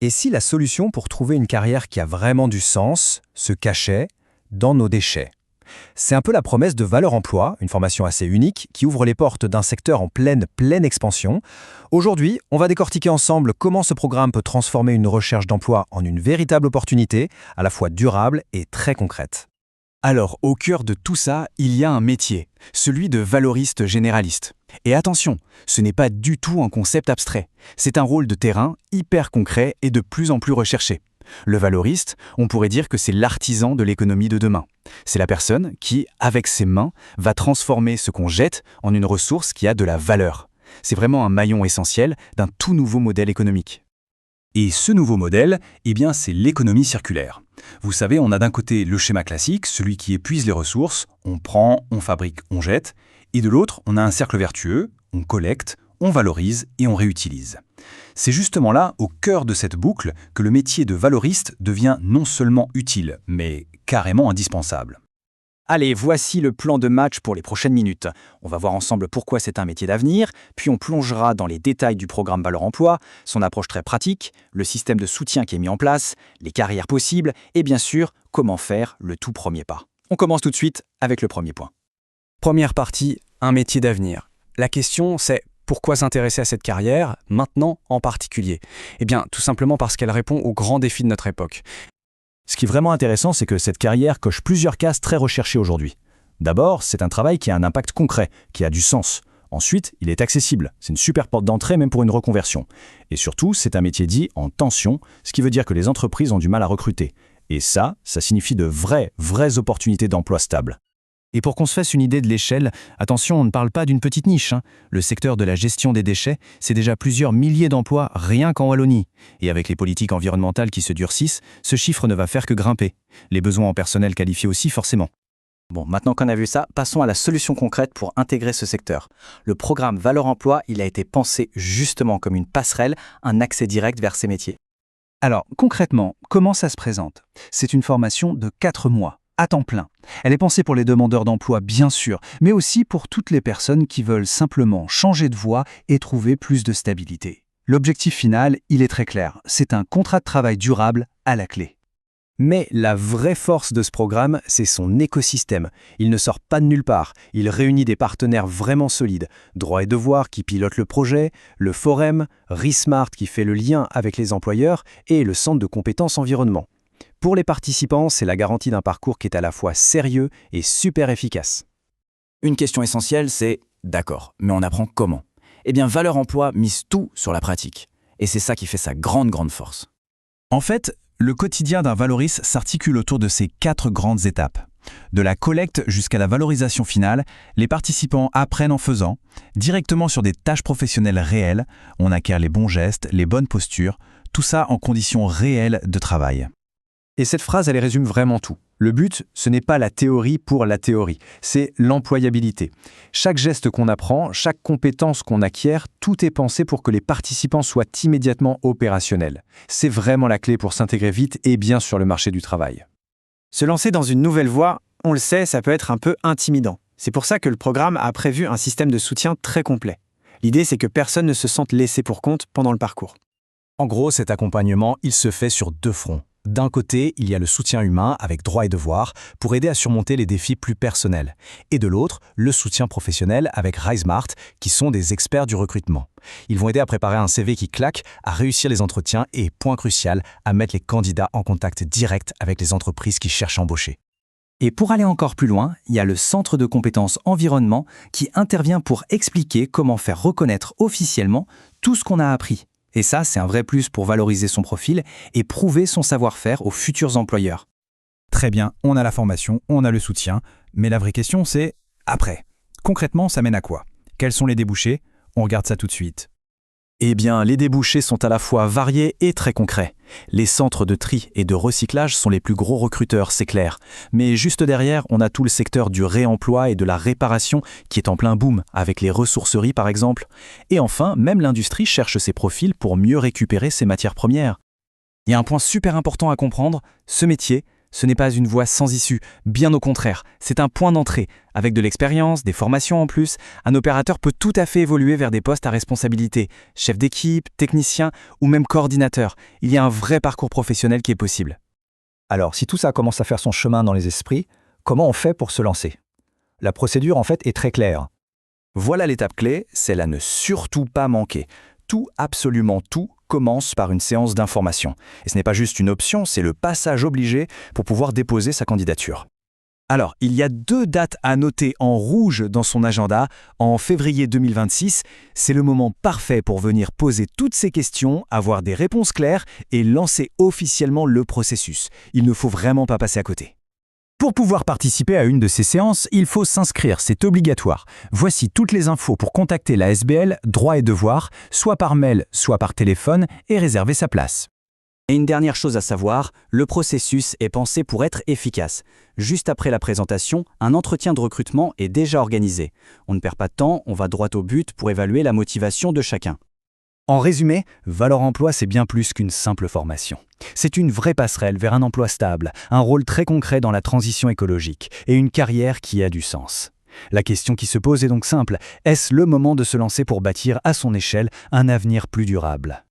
Et si la solution pour trouver une carrière qui a vraiment du sens se cachait dans nos déchets? C'est un peu la promesse de Valeurs Emploi, une formation assez unique qui ouvre les portes d'un secteur en pleine expansion. Aujourd'hui, on va décortiquer ensemble comment ce programme peut transformer une recherche d'emploi en une véritable opportunité, à la fois durable et très concrète. Alors, au cœur de tout ça, il y a un métier, celui de valoriste généraliste. Et attention, ce n'est pas du tout un concept abstrait. C'est un rôle de terrain hyper concret et de plus en plus recherché. Le valoriste, on pourrait dire que c'est l'artisan de l'économie de demain. C'est la personne qui, avec ses mains, va transformer ce qu'on jette en une ressource qui a de la valeur. C'est vraiment un maillon essentiel d'un tout nouveau modèle économique. Et ce nouveau modèle, c'est l'économie circulaire. Vous savez, on a d'un côté le schéma classique, celui qui épuise les ressources, on prend, on fabrique, on jette, et de l'autre, on a un cercle vertueux, on collecte, on valorise et on réutilise. C'est justement là, au cœur de cette boucle, que le métier de valoriste devient non seulement utile, mais carrément indispensable. Allez, voici le plan de match pour les prochaines minutes. On va voir ensemble pourquoi c'est un métier d'avenir, puis on plongera dans les détails du programme Valeurs Emploi, son approche très pratique, le système de soutien qui est mis en place, les carrières possibles et bien sûr, comment faire le tout premier pas. On commence tout de suite avec le premier point. Première partie, un métier d'avenir. La question, c'est pourquoi s'intéresser à cette carrière, maintenant en particulier? Tout simplement parce qu'elle répond aux grands défis de notre époque. Ce qui est vraiment intéressant, c'est que cette carrière coche plusieurs cases très recherchées aujourd'hui. D'abord, c'est un travail qui a un impact concret, qui a du sens. Ensuite, il est accessible. C'est une super porte d'entrée même pour une reconversion. Et surtout, c'est un métier dit en tension, ce qui veut dire que les entreprises ont du mal à recruter. Et ça signifie de vraies opportunités d'emploi stables. Et pour qu'on se fasse une idée de l'échelle, attention, on ne parle pas d'une petite niche. Le secteur de la gestion des déchets, c'est déjà plusieurs milliers d'emplois rien qu'en Wallonie. Et avec les politiques environnementales qui se durcissent, ce chiffre ne va faire que grimper. Les besoins en personnel qualifié aussi, forcément. Bon, maintenant qu'on a vu ça, passons à la solution concrète pour intégrer ce secteur. Le programme Valeurs Emploi, il a été pensé justement comme une passerelle, un accès direct vers ces métiers. Alors, concrètement, comment ça se présente? C'est une formation de 4 mois. À temps plein. Elle est pensée pour les demandeurs d'emploi, bien sûr, mais aussi pour toutes les personnes qui veulent simplement changer de voie et trouver plus de stabilité. L'objectif final, il est très clair. C'est un contrat de travail durable à la clé. Mais la vraie force de ce programme, c'est son écosystème. Il ne sort pas de nulle part. Il réunit des partenaires vraiment solides. Droits et devoirs qui pilotent le projet, le Forum, Resmart qui fait le lien avec les employeurs et le Centre de compétences environnement. Pour les participants, c'est la garantie d'un parcours qui est à la fois sérieux et super efficace. Une question essentielle, c'est d'accord, mais on apprend comment? Valeurs Emploi mise tout sur la pratique. Et c'est ça qui fait sa grande force. En fait, le quotidien d'un valoriste s'articule autour de ces 4 grandes étapes. De la collecte jusqu'à la valorisation finale, les participants apprennent en faisant, directement sur des tâches professionnelles réelles, on acquiert les bons gestes, les bonnes postures, tout ça en conditions réelles de travail. Et cette phrase, elle résume vraiment tout. Le but, ce n'est pas la théorie pour la théorie, c'est l'employabilité. Chaque geste qu'on apprend, chaque compétence qu'on acquiert, tout est pensé pour que les participants soient immédiatement opérationnels. C'est vraiment la clé pour s'intégrer vite et bien sur le marché du travail. Se lancer dans une nouvelle voie, on le sait, ça peut être un peu intimidant. C'est pour ça que le programme a prévu un système de soutien très complet. L'idée, c'est que personne ne se sente laissé pour compte pendant le parcours. En gros, cet accompagnement, il se fait sur 2 fronts. D'un côté, il y a le soutien humain avec droits et devoirs pour aider à surmonter les défis plus personnels. Et de l'autre, le soutien professionnel avec Resmart qui sont des experts du recrutement. Ils vont aider à préparer un CV qui claque, à réussir les entretiens et, point crucial, à mettre les candidats en contact direct avec les entreprises qui cherchent à embaucher. Et pour aller encore plus loin, il y a le Centre de compétences environnement qui intervient pour expliquer comment faire reconnaître officiellement tout ce qu'on a appris. Et ça, c'est un vrai plus pour valoriser son profil et prouver son savoir-faire aux futurs employeurs. Très bien, on a la formation, on a le soutien, mais la vraie question c'est après. Concrètement, ça mène à quoi? Quels sont les débouchés? On regarde ça tout de suite. Les débouchés sont à la fois variés et très concrets. Les centres de tri et de recyclage sont les plus gros recruteurs, c'est clair. Mais juste derrière, on a tout le secteur du réemploi et de la réparation qui est en plein boom, avec les ressourceries par exemple. Et enfin, même l'industrie cherche ses profils pour mieux récupérer ses matières premières. Il y a un point super important à comprendre, ce métier, Ce n'est pas une voie sans issue, bien au contraire, c'est un point d'entrée. Avec de l'expérience, des formations en plus, un opérateur peut tout à fait évoluer vers des postes à responsabilité, chef d'équipe, technicien ou même coordinateur. Il y a un vrai parcours professionnel qui est possible. Alors, si tout ça commence à faire son chemin dans les esprits, comment on fait pour se lancer? La procédure, en fait, est très claire. Voilà l'étape clé, c'est à ne surtout pas manquer. Tout, absolument tout, commence par une séance d'information. Et ce n'est pas juste une option, c'est le passage obligé pour pouvoir déposer sa candidature. Alors, il y a 2 dates à noter en rouge dans son agenda. En février 2026, c'est le moment parfait pour venir poser toutes ces questions, avoir des réponses claires et lancer officiellement le processus. Il ne faut vraiment pas passer à côté. Pour pouvoir participer à une de ces séances, il faut s'inscrire, c'est obligatoire. Voici toutes les infos pour contacter la SBL Droits et Devoirs, soit par mail, soit par téléphone, et réserver sa place. Et une dernière chose à savoir, le processus est pensé pour être efficace. Juste après la présentation, un entretien de recrutement est déjà organisé. On ne perd pas de temps, on va droit au but pour évaluer la motivation de chacun. En résumé, Valor Emploi, c'est bien plus qu'une simple formation. C'est une vraie passerelle vers un emploi stable, un rôle très concret dans la transition écologique et une carrière qui a du sens. La question qui se pose est donc simple, est-ce le moment de se lancer pour bâtir à son échelle un avenir plus durable ?